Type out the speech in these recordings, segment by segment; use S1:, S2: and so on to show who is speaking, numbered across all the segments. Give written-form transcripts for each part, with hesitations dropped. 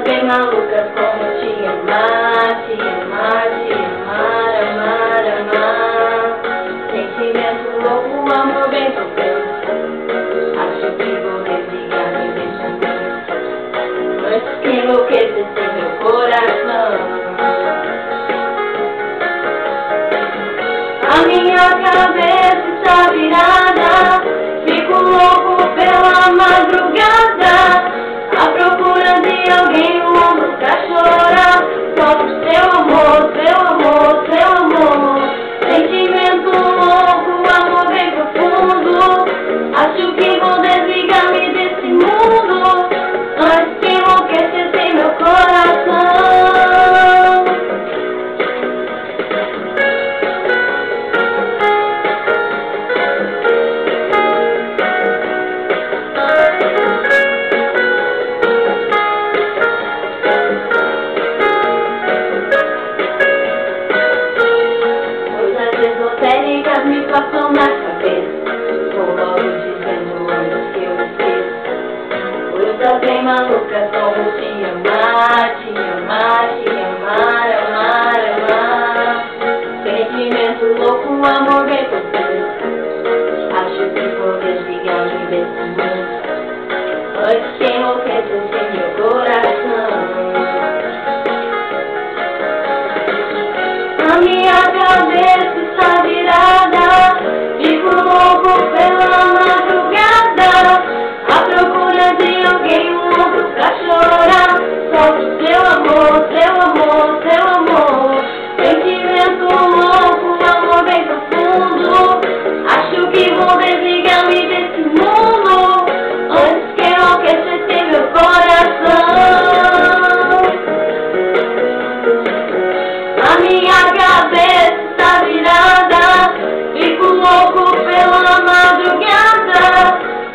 S1: bem malucas como te amar, amar, amar. Sentimento louco, amor bem profundo. Acho que vou desligar e deixar antes que enlouquecer meu coração. A minha cabeça está virada, fico louco pela madrugada, à procura de alguém no mundo pra chorar. Só por seu amor, seu amor, seu amor. Sentimento louco, amor bem profundo. Acho que vou desligar-me desse mundo antes que enlouquecer meu coração. Esotéricas me passam na cabeça, vou logo dizendo antes que eu esqueça. Coisas bem malucas como te amar, amar, amar. Sentimento louco, amor bem profundo. Acho que vou desligar-me desse mundo antes que enlouquecer meu coração. A minha cabeça está virada, fico louco pela madrugada, à procura de alguém no mundo pra chorar. Só por seu amor, seu amor, seu amor. Sentimento louco, amor bem profundo. Acho que vou desligar-me desse mundo antes que enlouquecer meu coração. A minha cabeça está virada, fico louco pela madrugada,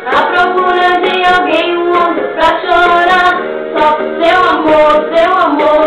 S1: à procura de alguém no mundo pra chorar. Só por seu amor, seu amor.